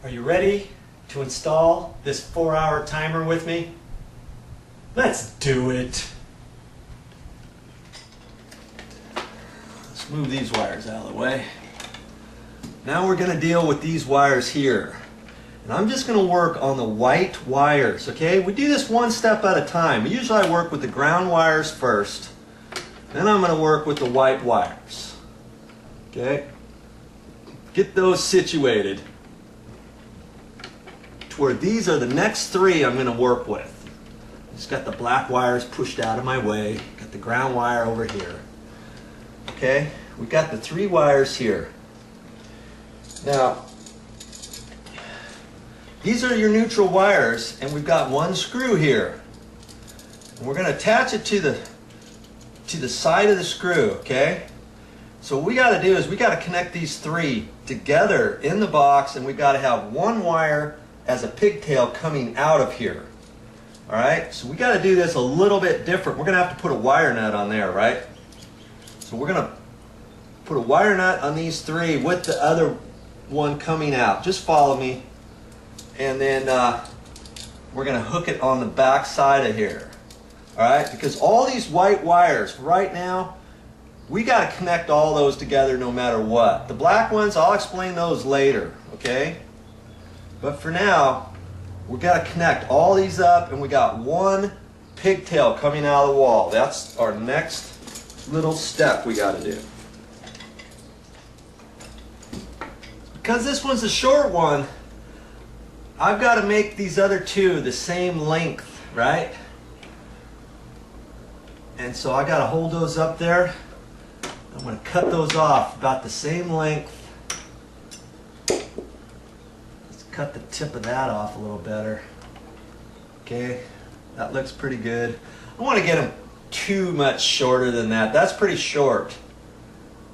Are you ready to install this 4-hour timer with me? Let's do it. Let's move these wires out of the way. Now we're going to deal with these wires here. And I'm just going to work on the white wires, okay? We do this one step at a time. Usually I work with the ground wires first. Then I'm going to work with the white wires. Okay? Get those situated to where these are the next three I'm going to work with. Just got the black wires pushed out of my way. Got the ground wire over here. Okay? We got the 3 wires here. Now, these are your neutral wires, and we've got 1 screw here. And we're going to attach it to the side of the screw, okay? So what we got to do is we got to connect these 3 together in the box, and we got to have 1 wire as a pigtail coming out of here. All right? So we got to do this a little bit different. We're going to have to put a wire nut on there, right? So we're going to put a wire nut on these 3 with the other one coming out. Just follow me. And then we're going to hook it on the back side of here. All right? Because all these white wires right now, we got to connect all those together no matter what. The black ones, I'll explain those later, okay? But for now, we got to connect all these up, and we got 1 pigtail coming out of the wall. That's our next little step we got to do. Because this one's a short one, I've got to make these other 2 the same length, right? And so I got to hold those up there. I'm going to cut those off about the same length. Let's cut the tip of that off a little better. Okay, that looks pretty good. I don't want to get them too much shorter than that. That's pretty short.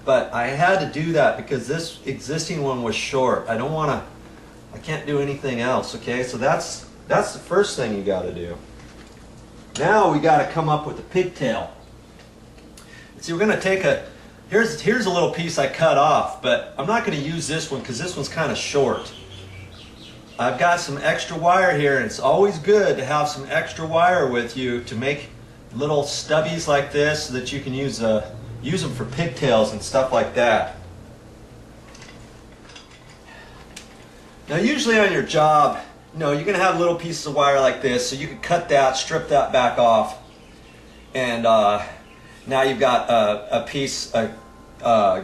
But I had to do that because this existing one was short. I don't want to, I can't do anything else, okay? So that's the first thing you got to do. Now we got to come up with a pigtail. See, we're going to take a, here's a little piece I cut off, but I'm not going to use this one because this one's kind of short. I've got some extra wire here, and it's always good to have some extra wire with you to make little stubbies like this so that you can use them for pigtails and stuff like that. Now usually on your job, you know, you're going to have little pieces of wire like this, so you can cut that, strip that back off, and now you've got a piece, a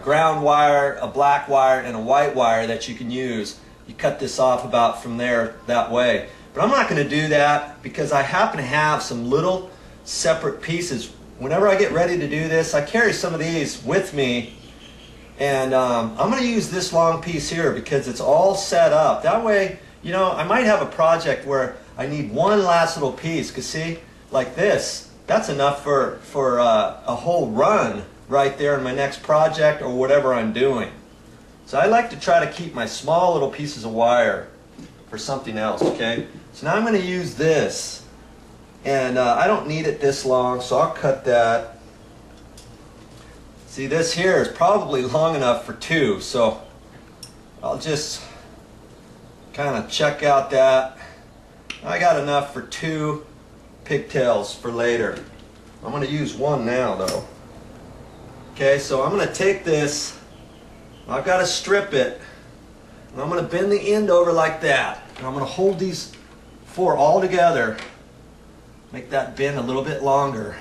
ground wire, a black wire, and a white wire that you can use. You cut this off about from there that way. But I'm not going to do that because I happen to have some little separate pieces. Whenever I get ready to do this, I carry some of these with me, and I'm going to use this long piece here because it's all set up. That way, you know, I might have a project where I need one last little piece, because see, like this, that's enough for a whole run right there in my next project or whatever I'm doing. So I like to try to keep my small little pieces of wire for something else, okay? So now I'm going to use this. And I don't need it this long, so I'll cut that. See, this here is probably long enough for 2, so I'll just kind of check out that. I got enough for 2 pigtails for later. I'm going to use 1 now, though. Okay, so I'm going to take this. I've got to strip it. And I'm going to bend the end over like that. And I'm going to hold these 4 all together. Make that bend a little bit longer,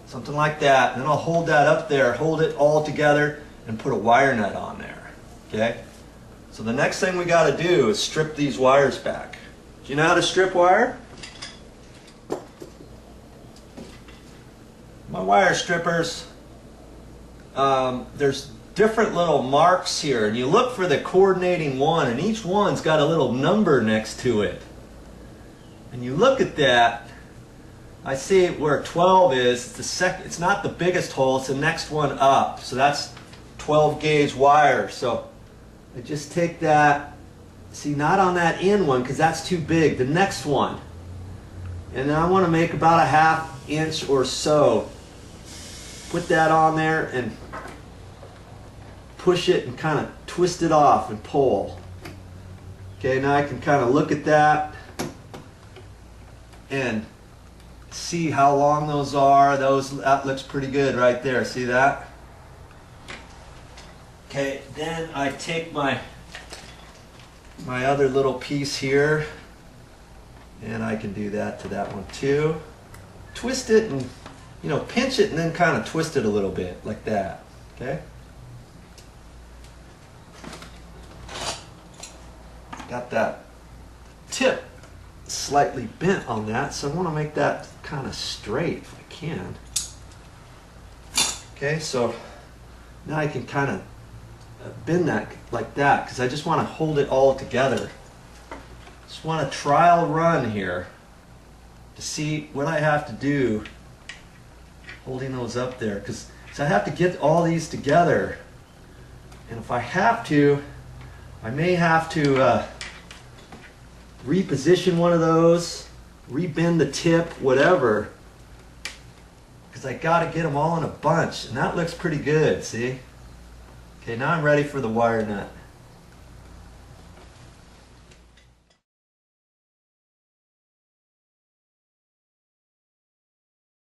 something like that. And then I'll hold that up there, hold it all together, and put a wire nut on there. Okay? So the next thing we got to do is strip these wires back. Do you know how to strip wire? My wire strippers, there's different little marks here, and you look for the coordinating one, and each one's got a little number next to it. And you look at that. I see where 12 is. It's not the biggest hole, it's the next one up. So that's 12 gauge wire. So I just take that, see, not on that end one because that's too big, the next one. And then I want to make about a 1/2 inch or so. Put that on there and push it and kind of twist it off and pull. Okay, now I can kind of look at that and see how long those are. That looks pretty good right there. See that? Okay, then I take my other little piece here, and I can do that to that one too. Twist it and, you know, pinch it and then kind of twist it a little bit like that. Okay? Got that tip slightly bent on that, so I want to make that kind of straight if I can. Okay, so now I can kind of bend that like that because I just want to hold it all together. Just want to trial run here to see what I have to do holding those up there, because I have to get all these together, and if I have to, I may have to reposition one of those, rebend the tip, whatever, because I got to get them all in a bunch, and that looks pretty good, see? Okay, now I'm ready for the wire nut.